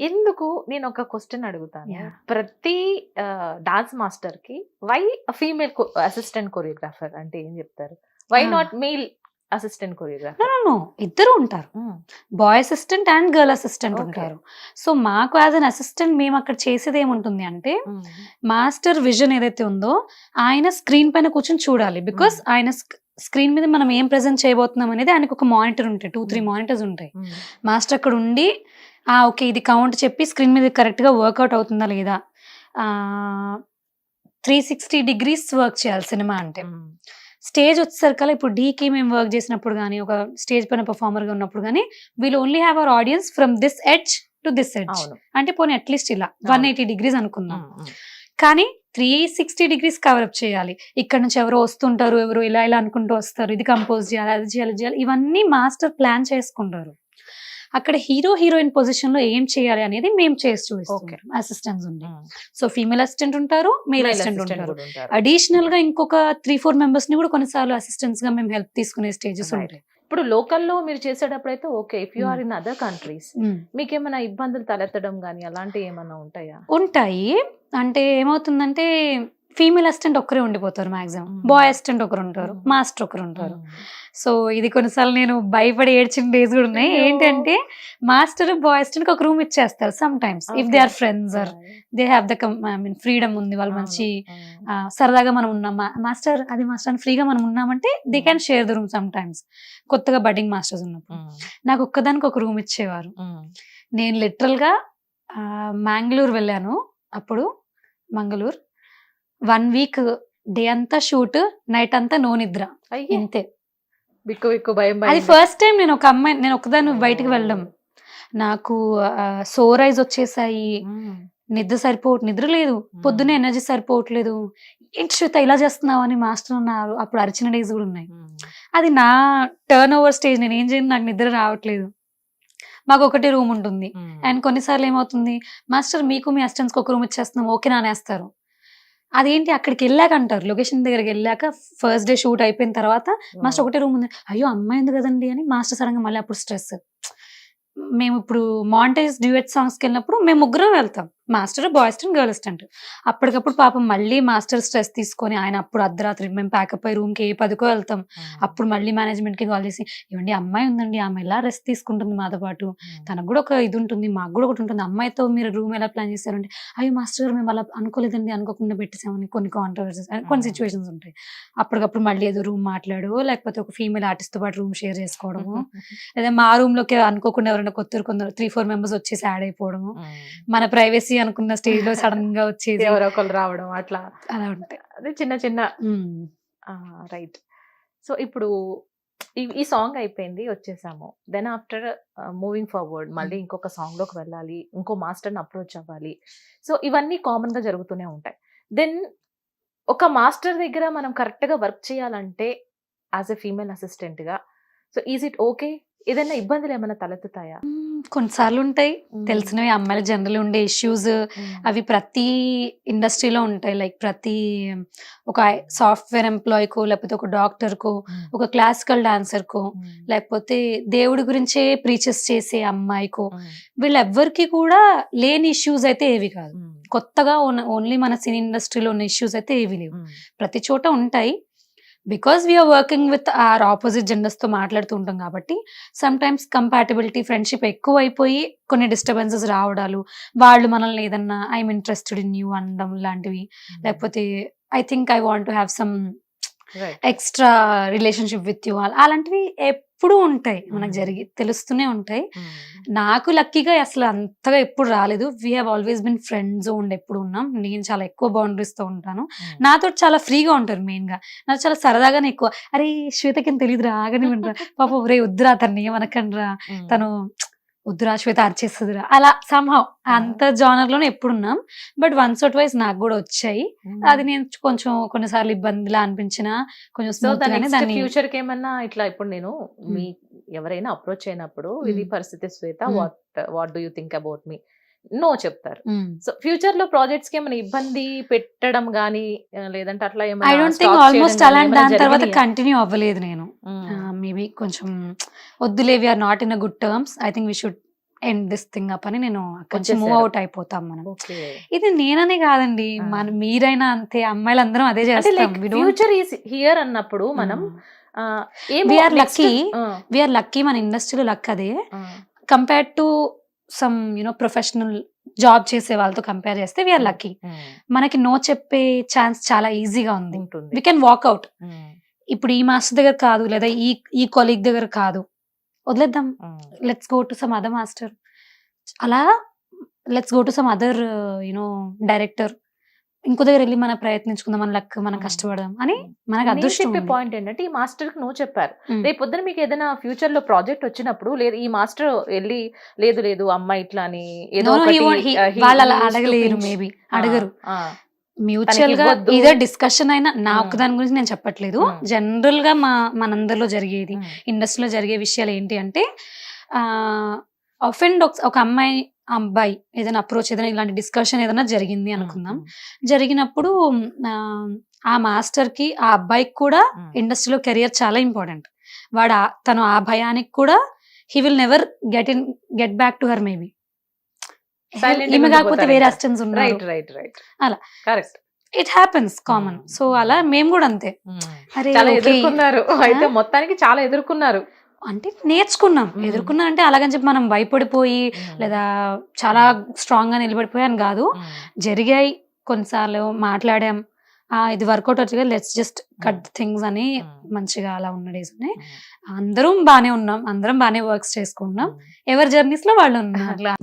ఎందుకు నేను ఒక క్వశ్చన్ అడుగుతాను. యాహ్! ప్రతి డాన్స్ మాస్టర్‌కి వై ఫీమేల్ అసిస్టెంట్ కొరియోగ్రాఫర్ అంటే ఏం చెప్తారు? Why ah! Not male assistant no. Choreographer? No. No. ఇద్దరు ఉంటారు. Hmm. Boy assistant and girl assistant okay. ఉంటారు. సో, మాకు యాస్ ఎన్ అసిస్టెంట్ మేమక్కడ చేసేదేముంటుంది అంటే, హ్మ్. మాస్టర్ విజన్ ఏదైతే ఉందో, ఆయన స్క్రీన్ పైన కూర్చొని చూడాలి. బికాజ్ హ్మ్. ఆయన స్క్రీన్ మీద మనం ఏం ప్రెజెంట్ చేయబోతున్నాం అనేది ఆయనకొక మానిటర్ ఉంటాయి. 2, 3 హ్మ్. మానిటర్స్ ఉంటాయి. హ్మ్. మాస్టర్ అక్కడ ఉండి, ఓకే. ఇది కౌంట్ చెప్పి స్క్రీన్ మీద కరెక్ట్‌గా వర్కౌట్ అవుతుందా లేదా? 360 డిగ్రీస్ వర్క్ చేయాలి సినిమా అంటే. హ్మ్. స్టేజ్ వచ్చేసరికల్లా ఇప్పుడు 'డీ'కి మేము వర్క్ చేసినప్పుడు గాని, ఒక స్టేజ్ పైన పెర్ఫార్మర్‌గా ఉన్నప్పుడు గాని, will only have our audience from this edge to this edge. అవును. అంటే పోనీ అట్‌లీస్ట్ ఇలా అవును. 180 డిగ్రీస్ అనుకుందాం. హ్మ్. హ్మ్. కానీ 360 డిగ్రీస్ కవరప్ చేయాలి. ఇక్కడ నుంచి ఎవరో వస్తుంటారు, ఎవరో ఇలా ఇలా అనుకుంటూ వస్తారు. ఇది కంపోజ్ చేయాలి, అది చేయాలి, ఇది చేయాలి. ఇవన్నీ మాస్టర్ ప్లాన్ చేసుకుంటారు. అక్కడ హీరో, హీరోయిన్ పొజిషన్‌లో ఏం చేయాలి అనేది మేము చేసి ఓకే. చూపిస్తుంటాం అసిస్టెంట్స్ ఉండి. హ్మ్. సో, ఫీమేల్ అసిస్టెంట్ ఉంటారు, మేల్ మేల్ అసిస్టెంట్ అసిస్టెంట్ ఉంటారు. కూడా ఉంటారు. అడిషనల్‌గా ఇంకొక 3, 4 మెంబర్స్‌ని కూడా కొన్నిసార్లు అసిస్టెంట్స్‌గా మేము హెల్ప్ తీసుకునే స్టేజెస్ రైట్. ఉంటాయి. ఇప్పుడు లోకల్‌లో మీరు చేసేటప్పుడైతే ఓకే. ఇఫ్ యూ హ్మ్. ఆర్ ఇన్ అదర్ కంట్రీస్ హ్మ్. మీకేమైనా ఇబ్బందులు తలెత్తడం గాని అలాంటివి ఏమన్నా ఉంటాయా? ఉంటాయి. అంటే ఏమవుతుందంటే, ఫీమేల్ అసిస్టెంట్ ఒక్కరే ఉండిపోతారు మాక్సిమం. హ్మ్. బాయ్ అసిస్టెంట్ ఒకరుంటారు. హ్మ్. మాస్టర్ ఒకరుంటారు. హ్మ్. సో, ఇది కొన్నిసార్లు నేను భయపడి ఏడ్చిన డేస్ గూడా ఉన్నాయి. అయ్యో! ఏంటంటే, మాస్టర్, బాయ్ అసిస్టెంట్‌కి ఒక రూమ్ ఇచ్చేస్తారు sometimes. If they okay. Are friends are yeah! Yeah! They have the I mean freedom ఉంది. వాళ్ళు అవును. మంచి హ్మ్. సరదాగా మనం ఉన్నాం. మాస్టర్ అది మాస్టర్ అని ఫ్రీగా మనం ఉన్నామంటే దే హ్మ్. Can share the room some times. కొత్తగా బడ్డింగ్ మాస్టర్స్ ఉన్నప్పుడు. హ్మ్. నాకు ఒక్కదానికి ఒక రూమ్ ఇచ్చేవారు. హ్మ్. నేను లిటరల్‌గా మ్యాంగ్లూర్ వెళ్ళాను. అప్పుడు మంగళూరు. 1 వీక్ డే అంతా షూట్, నైట్ అంతా నో నిద్ర. అయ్యే! ఇంతే. బిక్కు బిక్కు భయం అది భయంగా. ఫస్ట్ టైమ్ నేను ఒక్కదాన్ని బయటికి వెళ్ళడం. ఓహ్! నాకు సోర్ ఐస్ వచ్చేసాయి. హ్మ్. నిద్ర లేదు. హ్మ్. పొద్దున్నే ఎనర్జీ సరిపోవట్లేదు. "ఏంటి శ్వేత ఇలా చేస్తున్నావు" అని మాస్టర్ అన్నారు. అప్పుడు అరిచిన డేస్ కూడా ఉన్నాయి. హ్మ్. అది నా టర్న్ ఓవర్ స్టేజ్. నేనేం చేయను, నాకు నిద్ర రావట్లేదు. మాకొకటే రూమ్ ఉంటుంది. హ్మ్. అండ్ కొన్నిసార్లు ఏమవుతుంది, మాస్టర్ మీకు మీ అసిస్టెంట్స్‌కి ఒక రూమ్ ఇచ్చేస్తున్నాం. ఓకేనా అనేస్తారు. అదేంటి అక్కడికెళ్ళాక అంటారు. లొకేషన్ దగ్గరికెళ్ళాక ఫస్ట్ డే షూట్ అయిపోయిన తర్వాత మాస్టర్ ఓహ్! ఒకటే రూమ్ ఉంది. అయ్యో! అమ్మాయింది కదండీ అని మాస్టర్ సడెన్‌గా మళ్ళీ అప్పుడు స్ట్రెస్. మేమిప్పుడు మాంటేజ్ డ్యూయెట్ సాంగ్స్‌కెళ్ళినప్పుడు మేము ముగ్గురం వెళ్తాం. Master, boy assistant, girl assistant. అప్పటికప్పుడు పాపం మళ్ళీ మాస్టర్ స్ట్రెస్ తీసుకొని ఆయన అప్పుడు అర్ధరాత్రి మేము ప్యాకప్ అయ్యి రూమ్‌కి ఏ 10కో వెళ్తాం. హ్మ్. అప్పుడు మళ్ళీ మేనేజ్మెంట్‌కి కాల్ చేసి, "ఏవండీ అమ్మాయి ఉందండి. ఆమె ఎలా రెస్ట్ తీసుకుంటుంది మాతో పాటు. హ్మ్. తనకు కూడా ఒక ఇది ఉంటుంది. మాకు కూడా ఒకటి ఉంటుంది. అమ్మాయితో మీరు రూమ్ ఎలా ప్లాన్ చేశారంటే, అయ్యో! మాస్టర్ గారు మేము అలా అనుకోలేదండి. అనుకోకుండా పెట్టేసామని కొన్ని కాంట్రోవర్సీస్ కొన్ని హ్మ్. సిట్యుయేషన్స్ ఉంటాయి. అప్పటికప్పుడు మళ్ళీ ఏదో రూమ్ మాట్లాడో, లేకపోతే ఒక ఫీమేల్ ఆర్టిస్ట్‌తో పాటు రూమ్ షేర్ చేసుకోవడమో, లేదా మా రూమ్‌లోకి అనుకోకుండా ఎవరైనా కొందరు 3, 4 మెంబర్స్ వచ్చేసి యాడ్ అయిపోవడము. హ్మ్. మన ప్రైవసీ అనుకున్న స్టేజ్‌లో సడెన్‌గా వచ్చేసి ఎవరో ఒకళ్ళు రావడం అట్లా. అలా ఉంటాయి. అదే చిన్న చిన్న హ్మ్. రైట్. సో, ఇప్పుడు ఈ ఈ సాంగ్ అయిపోయింది. వచ్చేసాము. దెన్ ఆఫ్టర్ మూవింగ్ ఫార్వర్డ్ మళ్ళీ హ్మ్. ఇంకొక సాంగ్‌లోకి వెళ్ళాలి. ఇంకో మాస్టర్‌ని అప్రోచ్ అవ్వాలి. సో, ఇవన్నీ కామన్‌గా జరుగుతూనే ఉంటాయి. దెన్ ఒక మాస్టర్ దగ్గర మనం కరెక్ట్‌గా వర్క్ చేయాలంటే యాస్ ఎ ఫీమేల్ అసిస్టెంట్‌గా సో, ఈస్ ఇట్ ఓకే? ఏదైనా ఇబ్బందులేమన్నా తలెత్తుతాయా? కొన్నిసార్లుంటాయి. హ్మ్. తెలిసినవి అమ్మాయిలకు జనరల్‌గా ఉండే ఇష్యూస్ హ్మ్. అవి ప్రతి ఇండస్ట్రీలో ఉంటాయి. లైక్ ప్రతి ఒక సాఫ్ట్‌వేర్ ఎంప్లాయ్‌కో, లేకపోతే ఒక డాక్టర్‌కో, హ్మ్. ఒక క్లాసికల్ డాన్సర్‌కో, హ్మ్. లేకపోతే దేవుడి గురించే ప్రీచెస్ చేసే అమ్మాయికో, హ్మ్. వీళ్ళెవ్వరికీ కూడా లేని ఇష్యూస్ అయితే ఏవి కాదు. హ్మ్. కొత్తగా ఓన్లీ మన సినీ ఇండస్ట్రీలో ఉన్న ఇష్యూస్ అయితే ఏవి లేవు. హ్మ్. ప్రతి చోట ఉంటాయి. Because we are working with our opposite జెండర్స్‌తో మాట్లాడుతూ ఉంటాం కాబట్టి, సమ్‌టైమ్స్ కంపాటిబిలిటీ, ఫ్రెండ్‌షిప్ ఎక్కువైపోయి కొన్ని డిస్టర్బెన్సెస్ రావడాలు, వాళ్ళు మనల్ని ఏదన్నా ఐయామ్ ఇంట్రెస్టెడ్ ఇన్ యూ అనడం లాంటివి, హ్మ్. లేకపోతే I think I want to have some right. Extra relationship with you అలాంటివి ఎప్పుడూ ఉంటాయి. మనకు హ్మ్. తెలుస్తూనే ఉంటాయి. హ్మ్. నాకు లక్కీగా అసలు అంతగా ఎప్పుడు రాలేదు. We have always been friend zoned ఎప్పుడు ఉన్నాం. నేను చాలా ఎక్కువ బౌండరీస్‌తో ఉంటాను. హ్మ్. నాతోటి చాలా ఫ్రీగా ఉంటారు మెయిన్‌గా. నాకు చాలా సరదాగానే ఎక్కువ. "అరేయ్! శ్వేతకేం తెలీదురా ఆగనివ్వండిరా. పాపం ఒరేయ్ వద్దురా తనని ఏమనకండిరా. హ్మ్. తను వద్దురా శ్వేత అరిచేస్తదిరా." అలా సమ్‌హౌ ఆ! అంత జోనర్‌లోనే ఎప్పుడున్నాం. బట్ వన్స్ ఆర్ ట్వైస్ నాకు గూడా వచ్చాయి. హ్మ్. అది నేను కొంచెం కొన్నిసార్లు ఇబ్బందిలా అనిపించినా కొంచెం సో, ద స్మూత్‌గానే నెక్స్ట్ దాన్ని ఫ్యూచర్‌కేమన్నా ఇట్లా ఇప్పుడు నేను హ్మ్. మీ ఎవరైనా అప్రోచ్ అయినప్పుడు ఇది హ్మ్. పరిస్థితి Shweta hmm. What do you think about me? No చెప్తారు. హ్మ్. సో, ఫ్యూచర్‌లో ప్రాజెక్ట్స్‌కి ఏమైనా ఇబ్బంది పెట్టడం గాని లేదంటే అట్లా ఐ ఏమన్నా డోంట్ థింక్ స్టాప్ చేయడం ఆల్‌మోస్ట్ గాని అలాంటి ఏమైనా దాని తర్వాత జరిగినియా? కంటిన్యూ అవ్వలేదు నేను. హ్మ్. మేబీ కొంచెం వద్దులే we are not in a good terms. I think we should end this thing up అని నేను అక్కడి నుంచి మూవ్ వచ్చేసారు. అవుట్ అయిపోతాం మనం. ఓకే. ఇది నేననే కాదండి, ఆ. మీరైనా అంతే, అమ్మాయిలందరం అదే అంటే చేస్తాం. లైక్ ఫ్యూచర్ ఈస్ హియర్ అన్నప్పుడు మనం We are lucky. We are lucky, మన ఇండస్ట్రీలో లక్ అదే. Compare to some professional job చేసే వాళ్ళతో కంపేర్ చేస్తే వీఆర్ లక్కీ. మనకి నో చెప్పే ఛాన్స్ చాలా ఈజీగా ఉంది. ఉంటుంది. We can walk out. ఇప్పుడు ఈ మాస్టర్ దగ్గర కాదు, లేదా ఈ కొలీగ్ దగ్గర కాదు, వదిలేద్దాం, let's go to some other master, అలా let's go to some other director, ఇంకో దగ్గర వెళ్ళి మనం ప్రయత్నించుకుందాం, మన లక్, మనం కష్టపడదాం అని మనకు నేను అదృష్టం చెప్పే ఉంది. పాయింట్ ఏంటంటే, ఈ మాస్టర్ కి నో చెప్పారు. ఉమ్. రేపు పొద్దున మీకు ఏదైనా ఫ్యూచర్ లో ప్రాజెక్ట్ వచ్చినప్పుడు, లేదు ఈ మాస్టర్ వెళ్ళి లేదు లేదు అమ్మాయి ఇట్లా అని ఏదో No, no, he ఒకటి, won't- he- he వాళ్ళు అలా used to అడగలేరు, pinch. మేబీ ఆ, అడగరు. ఆ, మ్యూచువల్ గా ఇవ్వద్దు. ఇదే డిస్కషన్ అయినా, నా ఉమ్. ఒక్కదాని గురించి నేను చెప్పట్లేదు, ఉమ్. జనరల్ గా మనందరిలో జరిగేది, ఉమ్, ఇండస్ట్రీలో జరిగే విషయాలు ఏంటి అంటే, ఆఫెండ్ ఒక అమ్మాయి అబ్బాయి ఏదైనా అప్రోచ్, ఏదైనా ఇలాంటి డిస్కషన్ ఏదైనా జరిగింది అనుకుందాం. జరిగినప్పుడు ఆ మాస్టర్ కి, ఆ అబ్బాయికి కూడా ఇండస్ట్రీలో కెరియర్ చాలా ఇంపార్టెంట్. తను ఆ భయానికి కూడా he will never get back to her, maybe Silent గా ఈమె కాకపోతే ఉండిపోతారు వేరే ఇంకా. అసిస్టెంట్స్ ఉన్నారు. రైట్ రైట్ రైట్, అలా. Correct. It happens common. So అలా మేము కూడా అంతే. అరే చాలా okay. ఎదుర్కొన్నారు అయితే, మొత్తానికి చాలా ఎదుర్కొన్నారు. అంటే నేర్చుకున్నాం. మ్మ్. ఎదుర్కొన్నా అంటే అలాగని చెప్పి మనం భయపడిపోయి లేదా చాలా స్ట్రాంగ్ గా నిలబడిపోయాను కాదు. జరిగాయి కొన్నిసార్లు, మాట్లాడాం, ఇది వర్కౌట్ వచ్చి, లెట్స్ జస్ట్ కట్ థింగ్స్ అని మంచిగా అలా ఉన్న డేస్ ఉన్నాయి. అందరం బానే ఉన్నాం, అందరం బానే వర్క్స్ చేసుకుంటున్నాం, ఎవరి జర్నీస్ లో వాళ్ళు ఉన్నాం.